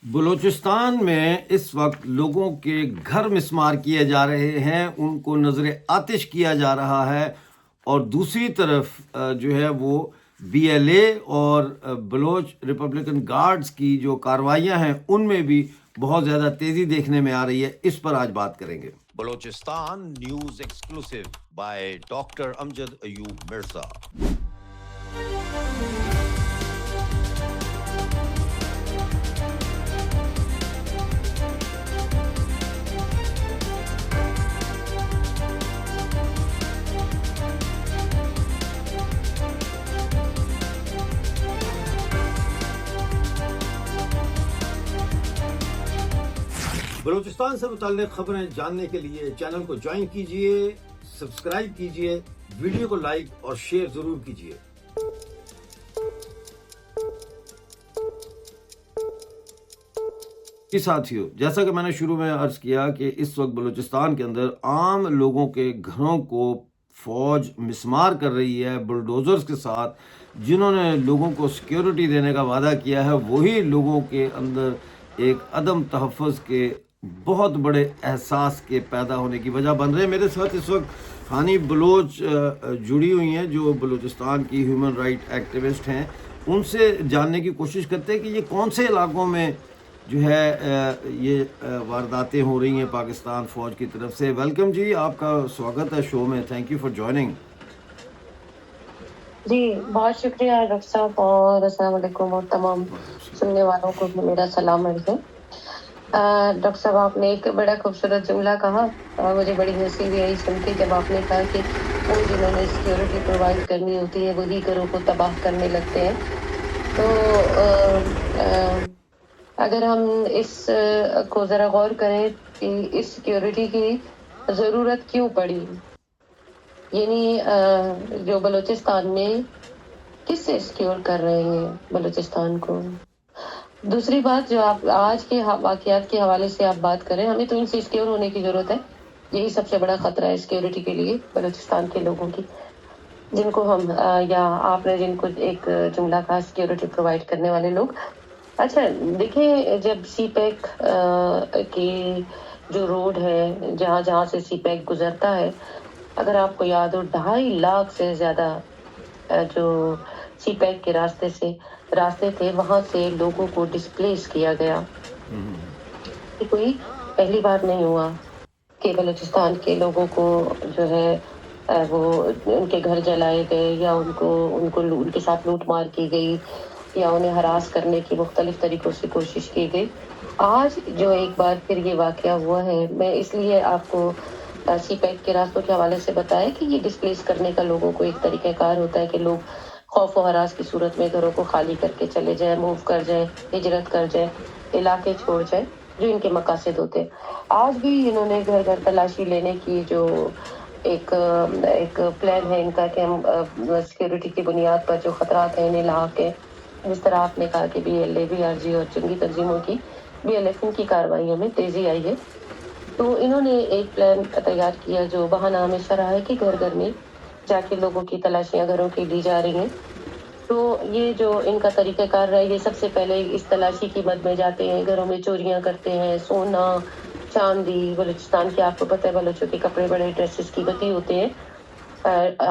بلوچستان میں اس وقت لوگوں کے گھر مسمار کیے جا رہے ہیں، ان کو نظر آتش کیا جا رہا ہے، اور دوسری طرف جو ہے وہ بی ایل اے اور بلوچ ریپبلکن گارڈز کی جو کارروائیاں ہیں ان میں بھی بہت زیادہ تیزی دیکھنے میں آ رہی ہے۔ اس پر آج بات کریں گے۔ Balochistan news exclusive by doctor Amjad Ayub Mirza. Balochistan سے متعلق خبریں جاننے کے لیے چینل کو جوائن کیجئے، سبسکرائب کیجئے، ویڈیو کو لائک اور شیئر ضرور کیجئے۔ ساتھیو، جیسا کہ میں نے شروع میں عرض کیا کہ اس وقت بلوچستان کے اندر عام لوگوں کے گھروں کو فوج مسمار کر رہی ہے بلڈوزرز کے ساتھ۔ جنہوں نے لوگوں کو سیکیورٹی دینے کا وعدہ کیا ہے وہی لوگوں کے اندر ایک عدم تحفظ کے بہت بڑے احساس کے پیدا ہونے کی وجہ بن رہے ہیں۔ میرے ساتھ اس وقت ہانی بلوچ جڑی ہوئی ہیں جو بلوچستان کی ہیومن رائٹ ایکٹیوسٹ ہیں۔ ان سے جاننے کی کوشش کرتے ہیں کہ یہ کون سے علاقوں میں جو ہے یہ وارداتیں ہو رہی ہیں پاکستان فوج کی طرف سے۔ ویلکم جی، آپ کا سواگت ہے شو میں، تھینک یو فار جوائننگ۔ جی بہت شکریہ ڈاکٹر صاحب، اور السلام علیکم، اور تمام سننے والوں کو بھی میرا سلام عرض ہے۔ ڈاکٹر صاحب، آپ نے ایک بڑا خوبصورت جملہ کہا، مجھے بڑی ہنسی بھی آئی سن کے جب آپ نے کہا کہ وہ جنہوں نے سیکیورٹی پرووائڈ کرنی ہوتی ہے وہی گھروں کو تباہ کرنے لگتے ہیں۔ تو اگر ہم اس کو ذرا غور کریں کہ اس سیکیورٹی کی ضرورت کیوں پڑی، یعنی جو بلوچستان میں کس سے سیکیور کر رہے ہیں بلوچستان کو۔ دوسری بات، جو آپ آج کے واقعات کے حوالے سے آپ بات کریں، ہمیں تو ان سے سیکیور ہونے کی ضرورت ہے۔ یہی سب سے بڑا خطرہ ہے سیکیورٹی کے لیے بلوچستان کے لوگوں کی، جن کو ہم یا آپ نے جن کو ایک جملہ کہا سیکیورٹی پرووائڈ کرنے والے لوگ۔ اچھا دیکھیں، جب سی پیک کی جو روڈ ہے جہاں جہاں سے سی پیک گزرتا ہے، اگر آپ کو یاد ہو 2.5 لاکھ سے زیادہ جو سی پیک کے راستے تھے وہاں سے لوگوں کو ڈسپلیس کیا گیا۔ یہ کوئی پہلی بار نہیں ہوا کہ بلوچستان کے لوگوں کو جو ہے وہ ان کے گھر جلائے گئے، یا ان کے ساتھ لوٹ مار کی گئی، یا انہیں ہراس کرنے کی مختلف طریقوں سے کوشش کی گئی۔ آج جو ایک بار پھر یہ واقعہ ہوا ہے، میں اس لیے آپ کو سی پیک کے راستوں کے حوالے سے بتایا کہ یہ ڈسپلیس کرنے کا لوگوں کو ایک طریقہ کار ہوتا ہے کہ لوگ خوف و ہراس کی صورت میں گھروں کو خالی کر کے چلے جائیں، موو کر جائیں، ہجرت کر جائیں، علاقے چھوڑ جائیں جو ان کے مقاصد ہوتے ہیں۔ آج بھی انہوں نے گھر گھر تلاشی لینے کی جو ایک پلان ہے ان کا کہ ہم سیکیورٹی کی بنیاد پر جو خطرات ہیں انہیں لاحق ہیں۔ جس طرح آپ نے کہا کہ B L A, B R G اور جنگی تنظیموں کی بی ایل ایف کی کارروائیوں میں تیزی آئی ہے، تو انہوں نے ایک پلان تیار کیا جو بہانہ ہمیشہ رہا ہے کہ گھر گھر میں جا کے لوگوں کی تلاشیاں گھروں کی لی جا رہی ہیں۔ تو یہ جو ان کا طریقہ کار رہا ہے، یہ سب سے پہلے اس تلاشی کی مد میں جاتے ہیں، گھروں میں چوریاں کرتے ہیں، سونا چاندی، بلوچستان کے آپ کو پتہ ہے بلوچوں کے کپڑے بڑے ڈریسز قیمتی ہوتے ہیں،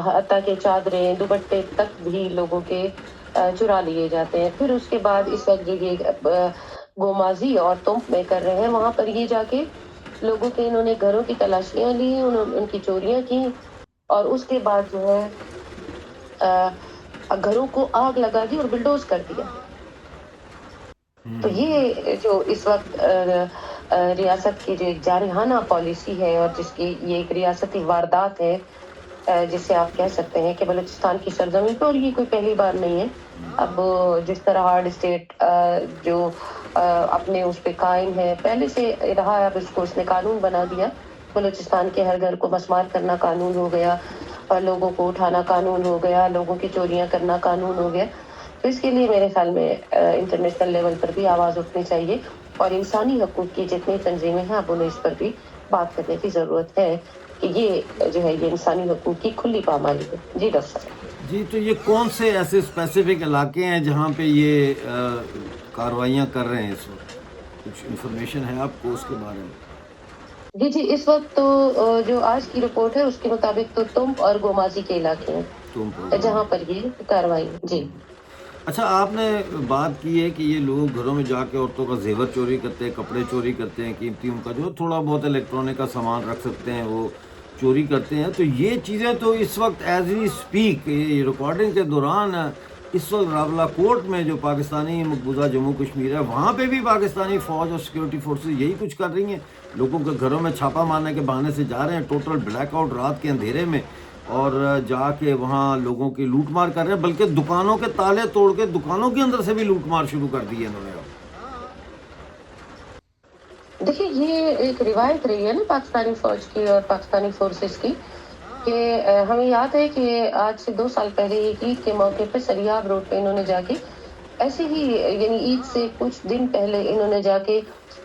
حتیٰ کہ چادریں دوپٹے تک بھی لوگوں کے چرا لیے جاتے ہیں۔ پھر اس کے بعد اس وقت جو یہ گومازی اور تمپ میں کر رہے ہیں، وہاں پر یہ جا کے لوگوں کے انہوں نے گھروں کی تلاشیاں لی، ان کی چوریاں کی، اور اس کے بعد جو ہے گھروں کو آگ لگا دی اور بلڈوز کر دیا۔ تو یہ جو اس وقت ریاست کی جو ایک جارحانہ پالیسی ہے، اور جس کی یہ ایک ریاستی واردات ہے، جسے آپ کہہ سکتے ہیں کہ بلوچستان کی سرزمین پر، اور یہ کوئی پہلی بار نہیں ہے۔ اب جس طرح ہارڈ اسٹیٹ جو اپنے اس پہ قائم ہے، پہلے سے رہا ہے، اب اس نے قانون بنا دیا، بلوچستان کے ہر گھر کو مسمار کرنا قانون ہو گیا، اور لوگوں کو اٹھانا قانون ہو گیا، لوگوں کی چوریاں کرنا قانون ہو گیا۔ تو اس کے لیے میرے خیال میں انٹرنیشنل لیول پر بھی آواز اٹھنی چاہیے، اور انسانی حقوق کی جتنی تنظیمیں ہیں اب انہیں اس پر بھی بات کرنے کی ضرورت ہے کہ یہ جو ہے یہ انسانی حقوق کی کھلی پامالی ہے۔ جی ڈاکٹر صاحب۔ جی، تو یہ کون سے ایسے اسپیسیفک علاقے ہیں جہاں پہ یہ کارروائیاں کر رہے ہیں اس وقت؟ کچھ انفارمیشن ہے آپ کو اس کے بارے میں؟ جی اس وقت تو جو آج کی رپورٹ ہے اس کے مطابق تو تمب اور گومازی کے علاقے تم ہیں جہاں پر یہ کاروائی جی. اچھا، آپ نے بات کی ہے کہ یہ لوگ گھروں میں جا کے عورتوں کا زیور چوری کرتے ہیں، کپڑے چوری کرتے ہیں، قیمتی ان کا جو تھوڑا بہت الیکٹرانک کا سامان رکھ سکتے ہیں وہ چوری کرتے ہیں. تو یہ چیزیں تو اس وقت ایز وی اسپیک یہ ریکارڈنگ کے دوران اس وقت راولا کوٹ میں جو پاکستانی مقبوضہ جموں کشمیر ہے وہاں پہ بھی پاکستانی فوج اور سیکورٹی فورسز یہی کچھ کر رہی ہیں. لوگوں کے گھروں میں چھاپا مارنے کے بہانے سے جا رہے ہیں، ٹوٹل بلیک آؤٹ رات کے اندھیرے میں، اور جا کے وہاں لوگوں کی لوٹ مار کر رہے ہیں، بلکہ دکانوں کے تالے توڑ کے دکانوں کے اندر سے بھی لوٹ مار شروع کر دی ہے انہوں نے. دیکھیے یہ ایک روایت رہی ہے نا پاکستانی فوج کی اور پاکستانی فورسز کی کہ ہمیں یاد ہے کہ آج سے 2 سال پہلے ایک عید کے موقع پہ سریاب روڈ پہ انہوں نے جا کے ایسے ہی یعنی عید سے کچھ دن پہلے انہوں نے جا کے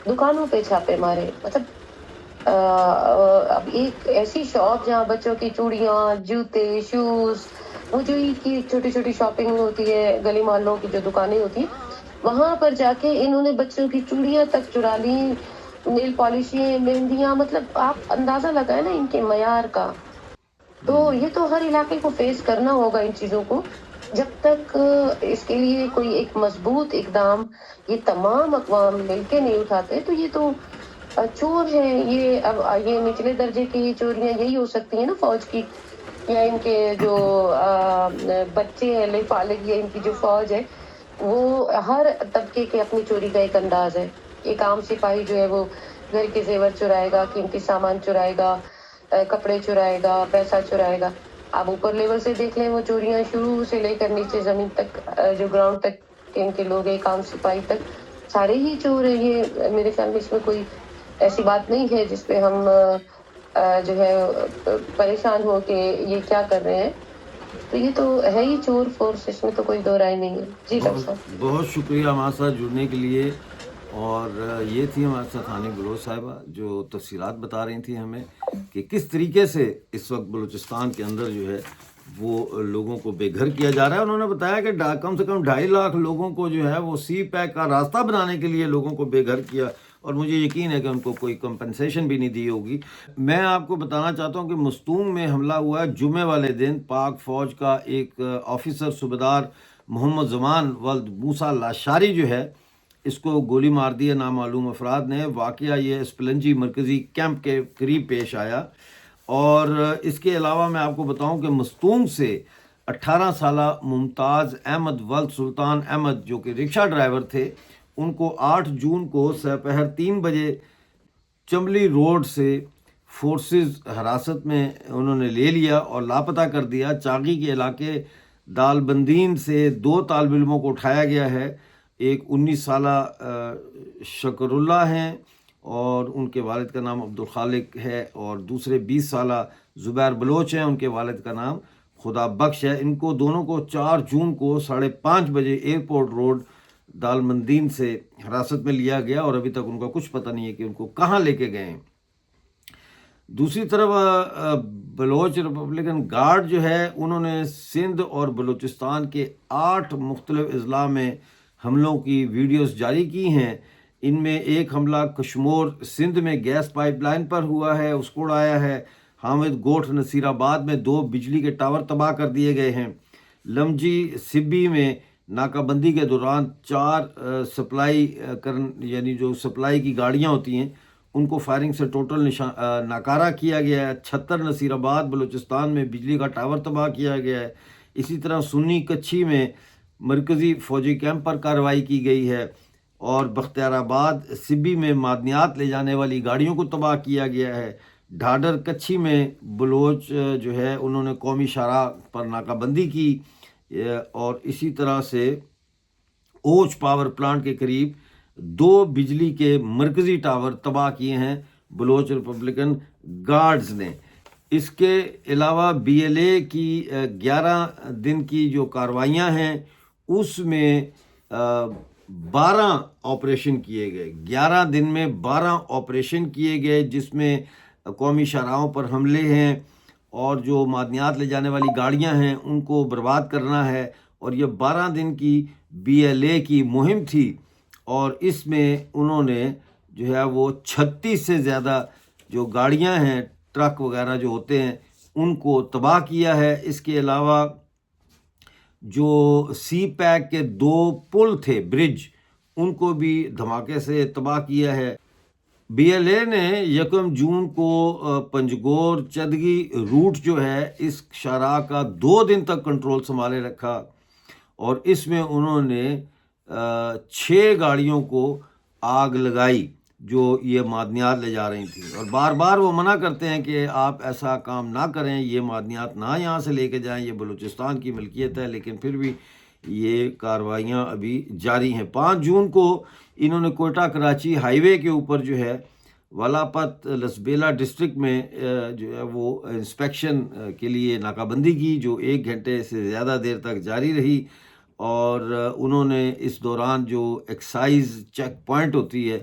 دکانوں پہ چھاپے مارے. مطلب اب ایک ایسی شاپ جہاں بچوں کی چوڑیاں، جوتے، شوز، وہ جو عید کی چھوٹی چھوٹی شاپنگ ہوتی ہے، گلی محلوں کی جو دکانیں ہوتی ہیں وہاں پر جا کے انہوں نے بچوں کی چوڑیاں تک چرا لی، نیل پالشیں، مہندیاں. مطلب آپ اندازہ لگائیں نا ان کے معیار کا. تو یہ تو ہر علاقے کو فیس کرنا ہوگا ان چیزوں کو جب تک اس کے لیے کوئی ایک مضبوط اقدام یہ تمام اقوام مل کے نہیں اٹھاتے. تو یہ تو چور ہیں یہ. اب یہ نچلے درجے کی چوریاں یہی ہو سکتی ہیں نا فوج کی، یا ان کے جو بچے ہیں پالک، یا ان کی جو فوج ہے وہ ہر طبقے کے اپنی چوری کا ایک انداز ہے. ایک عام سپاہی جو ہے وہ گھر کے زیور چرائے گا، قیمتی سامان چرائے گا، کپڑے چرائے گا، پیسہ چرائے گا. آپ اوپر لیول سے دیکھ لیں وہ چوریاں شروع سے لے کر نیچے زمین تک جو گراؤنڈ تک کے ان کے لوگ ہیں، عام سپاہی تک سارے ہی چور ہیں. یہ میرے خیال میں اس میں کوئی ایسی بات نہیں ہے جس پہ ہم جو ہے پریشان ہو کے یہ کیا کر رہے ہیں. تو یہ تو ہے ہی چور فورس، اس میں تو کوئی دو رائے نہیں ہے. جی ڈاکٹر صاحب. بہت شکریہ ہمارے ساتھ جڑنے کے لیے. اور یہ تھی ہمارے ساتھ ہانی بلوچ صاحبہ جو تفصیلات بتا رہی تھیں ہمیں کہ کس طریقے سے اس وقت بلوچستان کے اندر جو ہے وہ لوگوں کو بے گھر کیا جا رہا ہے. انہوں نے بتایا کہ کم سے کم 2.5 لاکھ لوگوں کو جو ہے وہ سی پیک کا راستہ بنانے کے لیے لوگوں کو بے گھر کیا، اور مجھے یقین ہے کہ ان کو کوئی کمپنسیشن بھی نہیں دی ہوگی. میں آپ کو بتانا چاہتا ہوں کہ مستونگ میں حملہ ہوا ہے جمعے والے دن. پاک فوج کا ایک آفیسر صوبیدار محمد زمان ولد موسیٰ لاشاری جو ہے اس کو گولی مار دی ہے نامعلوم افراد نے. واقعہ یہ اسپلنجی مرکزی کیمپ کے قریب پیش آیا. اور اس کے علاوہ میں آپ کو بتاؤں کہ مستونگ سے 18 سالہ ممتاز احمد ولد سلطان احمد جو کہ رکشہ ڈرائیور تھے، ان کو 8 جون کو سپہر 3 بجے چمبلی روڈ سے فورسز حراست میں انہوں نے لے لیا اور لاپتہ کر دیا. چاغی کے علاقے دال بندین سے 2 طالب علموں کو اٹھایا گیا ہے. ایک 19 سالہ شکر اللہ ہیں اور ان کے والد کا نام عبدالخالق ہے، اور دوسرے 20 سالہ زبیر بلوچ ہیں، ان کے والد کا نام خدا بخش ہے. ان کو دونوں کو 4 جون کو 5:30 بجے ایئرپورٹ روڈ دال مندین سے حراست میں لیا گیا، اور ابھی تک ان کا کچھ پتہ نہیں ہے کہ ان کو کہاں لے کے گئے ہیں. دوسری طرف بلوچ ریپبلکن گارڈ جو ہے انہوں نے سندھ اور بلوچستان کے 8 مختلف اضلاع میں حملوں کی ویڈیوز جاری کی ہیں. ان میں ایک حملہ کشمور سندھ میں گیس پائپ لائن پر ہوا ہے، اس کو اڑایا ہے. حامد گوٹھ نصیر آباد میں 2 بجلی کے ٹاور تباہ کر دیے گئے ہیں. لمجی سبی میں ناکہ بندی کے دوران 4 سپلائی یعنی جو سپلائی کی گاڑیاں ہوتی ہیں ان کو فائرنگ سے ٹوٹل ناکارہ کیا گیا ہے. 76 نصیر آباد بلوچستان میں بجلی کا ٹاور تباہ کیا گیا ہے. اسی طرح سنی کچھی میں مرکزی فوجی کیمپ پر کارروائی کی گئی ہے، اور بختیار آباد سبی میں معدنیات لے جانے والی گاڑیوں کو تباہ کیا گیا ہے. ڈھاڈر کچھی میں بلوچ جو ہے انہوں نے قومی شاہراہ پر ناکہ بندی کی، اور اسی طرح سے اوچ پاور پلانٹ کے قریب 2 بجلی کے مرکزی ٹاور تباہ کیے ہیں بلوچ ریپبلکن گارڈز نے. اس کے علاوہ BLA کی 11 دن کی جو کارروائیاں ہیں اس میں 12 آپریشن کیے گئے. 11 دن میں 12 آپریشن کیے گئے جس میں قومی شاہراہوں پر حملے ہیں، اور جو معدنیات لے جانے والی گاڑیاں ہیں ان کو برباد کرنا ہے. اور یہ 12 دن کی BLA کی مہم تھی، اور اس میں انہوں نے جو ہے وہ 36 سے زیادہ جو گاڑیاں ہیں، ٹرک وغیرہ جو ہوتے ہیں، ان کو تباہ کیا ہے۔ اس کے علاوہ جو سی پیک کے 2 پل تھے، برج، ان کو بھی دھماکے سے تباہ کیا ہے۔ بی ایل اے نے 1 جون کو پنجگور چدگی روٹ جو ہے اس شاہراہ کا 2 دن تک کنٹرول سنبھالے رکھا، اور اس میں انہوں نے 6 گاڑیوں کو آگ لگائی جو یہ معدنیات لے جا رہی تھیں، اور بار بار وہ منع کرتے ہیں کہ آپ ایسا کام نہ کریں، یہ معدنیات نہ یہاں سے لے کے جائیں، یہ بلوچستان کی ملکیت ہے، لیکن پھر بھی یہ کارروائیاں ابھی جاری ہیں۔ 5 جون کو انہوں نے کوئٹہ کراچی ہائی وے کے اوپر جو ہے والاپت لسبیلا ڈسٹرکٹ میں جو ہے وہ انسپیکشن کے لیے ناکہ بندی کی، جو 1 گھنٹے سے زیادہ دیر تک جاری رہی، اور انہوں نے اس دوران جو ایکسائز چیک پوائنٹ ہوتی ہے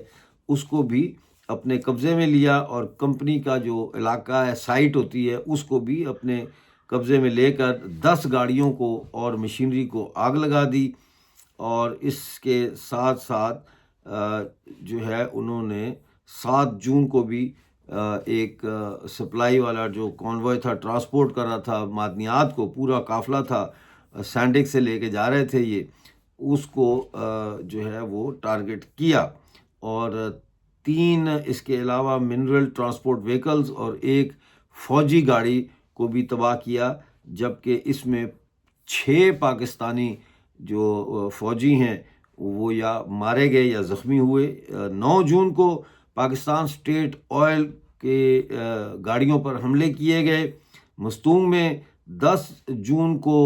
اس کو بھی اپنے قبضے میں لیا، اور کمپنی کا جو علاقہ ہے، سائٹ ہوتی ہے، اس کو بھی اپنے قبضے میں لے کر 10 گاڑیوں کو اور مشینری کو آگ لگا دی، اور اس کے ساتھ ساتھ جو ہے انہوں نے 7 جون کو بھی ایک سپلائی والا جو کانوائے تھا، ٹرانسپورٹ کر رہا تھا معدنیات کو، پورا قافلہ تھا، سینڈک سے لے کے جا رہے تھے یہ، اس کو جو ہے وہ ٹارگٹ کیا، اور 3 اس کے علاوہ منرل ٹرانسپورٹ وہیکلز اور 1 فوجی گاڑی کو بھی تباہ کیا، جبکہ اس میں 6 پاکستانی جو فوجی ہیں وہ یا مارے گئے یا زخمی ہوئے۔ 9 جون کو پاکستان اسٹیٹ آئل کے گاڑیوں پر حملے کیے گئے مستونگ میں۔ 10 جون کو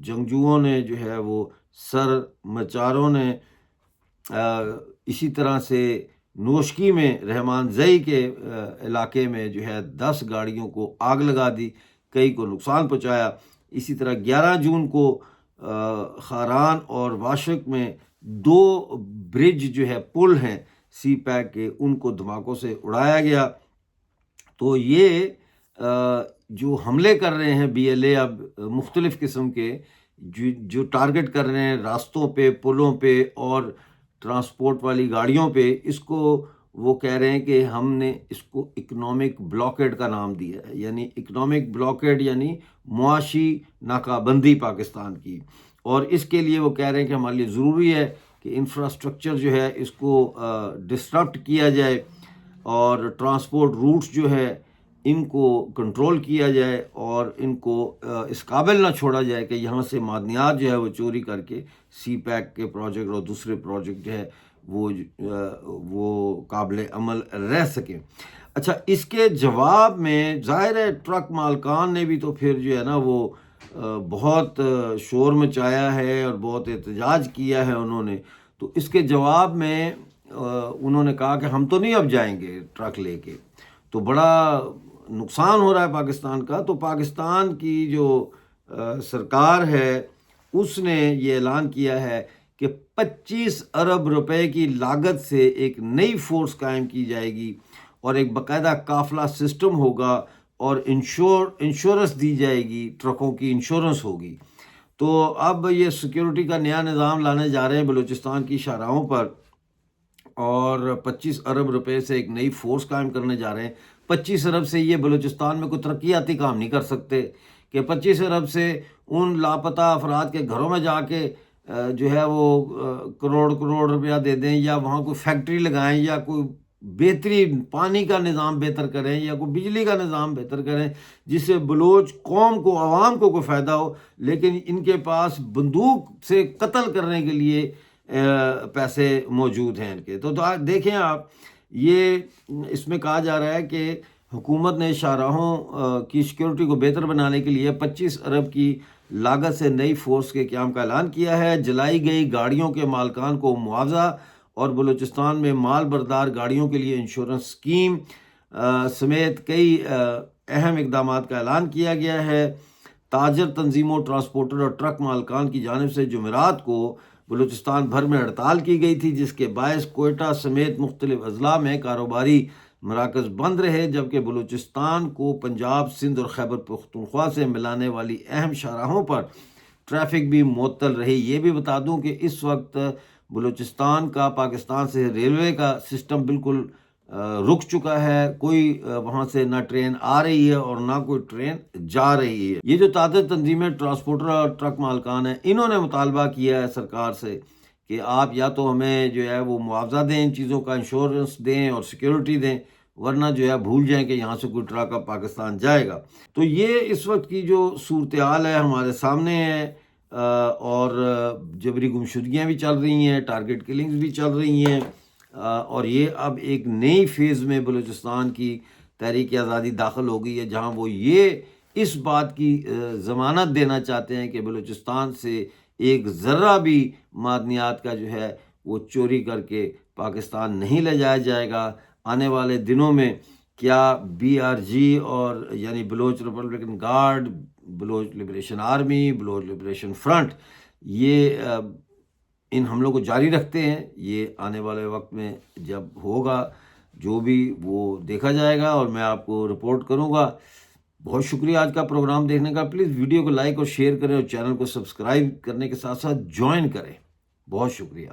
جنگجوؤں نے جو ہے وہ سر مچاروں نے اسی طرح سے نوشکی میں رحمان زئی کے علاقے میں جو ہے 10 گاڑیوں کو آگ لگا دی، کئی کو نقصان پہنچایا۔ اسی طرح 11 جون کو خاران اور واشک میں 2 برج جو ہے پل ہیں سی پیک کے، ان کو دھماکوں سے اڑایا گیا۔ تو یہ جو حملے کر رہے ہیں بی ایل اے اب مختلف قسم کے جو ٹارگٹ کر رہے ہیں راستوں پہ، پلوں پہ اور ٹرانسپورٹ والی گاڑیوں پہ، اس کو وہ کہہ رہے ہیں کہ ہم نے اس کو اکنامک بلاکیڈ کا نام دیا ہے، یعنی اکنامک بلاکیڈ یعنی معاشی ناکہ بندی پاکستان کی، اور اس کے لیے وہ کہہ رہے ہیں کہ ہمارے لیے ضروری ہے کہ انفراسٹرکچر جو ہے اس کو ڈسٹرپٹ کیا جائے، اور ٹرانسپورٹ روٹس جو ہے ان کو کنٹرول کیا جائے، اور ان کو اس قابل نہ چھوڑا جائے کہ یہاں سے معدنیات جو ہے وہ چوری کر کے سی پیک کے پروجیکٹ اور دوسرے پروجیکٹ جو ہے وہ قابل عمل رہ سکیں۔ اچھا، اس کے جواب میں ظاہر ہے ٹرک مالکان نے بھی تو پھر جو ہے نا وہ بہت شور مچایا ہے اور بہت احتجاج کیا ہے انہوں نے۔ تو اس کے جواب میں انہوں نے کہا کہ ہم تو نہیں اب جائیں گے ٹرک لے کے، تو بڑا نقصان ہو رہا ہے پاکستان کا۔ تو پاکستان کی جو سرکار ہے اس نے یہ اعلان کیا ہے کہ 25 ارب روپے کی لاگت سے ایک نئی فورس قائم کی جائے گی، اور ایک باقاعدہ قافلہ سسٹم ہوگا، اور انشورنس دی جائے گی، ٹرکوں کی انشورنس ہوگی۔ تو اب یہ سیکیورٹی کا نیا نظام لانے جا رہے ہیں بلوچستان کی شاہراہوں پر، اور 25 ارب روپے سے ایک نئی فورس قائم کرنے جا رہے ہیں۔ 25 ارب سے یہ بلوچستان میں کوئی ترقیاتی کام نہیں کر سکتے کہ 25 ارب سے ان لاپتہ افراد کے گھروں میں جا کے جو ہے وہ کروڑ روپیہ دے دیں، یا وہاں کوئی فیکٹری لگائیں، یا کوئی بہترین پانی کا نظام بہتر کریں، یا کوئی بجلی کا نظام بہتر کریں جس سے بلوچ قوم کو، عوام کو کوئی فائدہ ہو، لیکن ان کے پاس بندوق سے قتل کرنے کے لیے پیسے موجود ہیں ان کے۔ تو دیکھیں آپ، یہ اس میں کہا جا رہا ہے کہ حکومت نے شاہراہوں کی سیکیورٹی کو بہتر بنانے کے لیے 25 ارب کی لاگت سے نئی فورس کے قیام کا اعلان کیا ہے۔ جلائی گئی گاڑیوں کے مالکان کو معاوضہ، اور بلوچستان میں مال بردار گاڑیوں کے لیے انشورنس اسکیم سمیت کئی اہم اقدامات کا اعلان کیا گیا ہے۔ تاجر تنظیموں، ٹرانسپورٹر اور ٹرک مالکان کی جانب سے جمعرات کو بلوچستان بھر میں ہڑتال کی گئی تھی، جس کے باعث کوئٹہ سمیت مختلف اضلاع میں کاروباری مراکز بند رہے، جبکہ بلوچستان کو پنجاب، سندھ اور خیبر پختونخوا سے ملانے والی اہم شاہراہوں پر ٹریفک بھی معطل رہی۔ یہ بھی بتا دوں کہ اس وقت بلوچستان کا پاکستان سے ریلوے کا سسٹم بالکل رک چکا ہے، کوئی وہاں سے نہ ٹرین آ رہی ہے اور نہ کوئی ٹرین جا رہی ہے۔ یہ جو تازہ تنظیمیں ٹرانسپورٹر اور ٹرک مالکان ہیں، انہوں نے مطالبہ کیا ہے سرکار سے کہ آپ یا تو ہمیں جو ہے وہ معاوضہ دیں، ان چیزوں کا انشورنس دیں اور سیکیورٹی دیں، ورنہ جو ہے بھول جائیں کہ یہاں سے کوئی ٹرک اب پاکستان جائے گا۔ تو یہ اس وقت کی جو صورتحال ہے ہمارے سامنے ہے، اور جبری گمشدگیاں بھی چل رہی ہیں، ٹارگٹ کلنگز بھی چل رہی ہیں، اور یہ اب ایک نئی فیز میں بلوچستان کی تحریک آزادی داخل ہو گئی ہے، جہاں وہ یہ اس بات کی ضمانت دینا چاہتے ہیں کہ بلوچستان سے ایک ذرہ بھی معدنیات کا جو ہے وہ چوری کر کے پاکستان نہیں لے جایا جائے گا۔ آنے والے دنوں میں کیا BRG اور یعنی Baloch Republican guard, Baloch liberation army, Baloch liberation front, یہ ان حملوں کو جاری رکھتے ہیں، یہ آنے والے وقت میں جب ہوگا جو بھی وہ دیکھا جائے گا اور میں آپ کو رپورٹ کروں گا۔ بہت شکریہ آج کا پروگرام دیکھنے کا۔ پلیز ویڈیو کو لائک اور شیئر کریں اور چینل کو سبسکرائب کرنے کے ساتھ ساتھ جوائن کریں۔ بہت شکریہ۔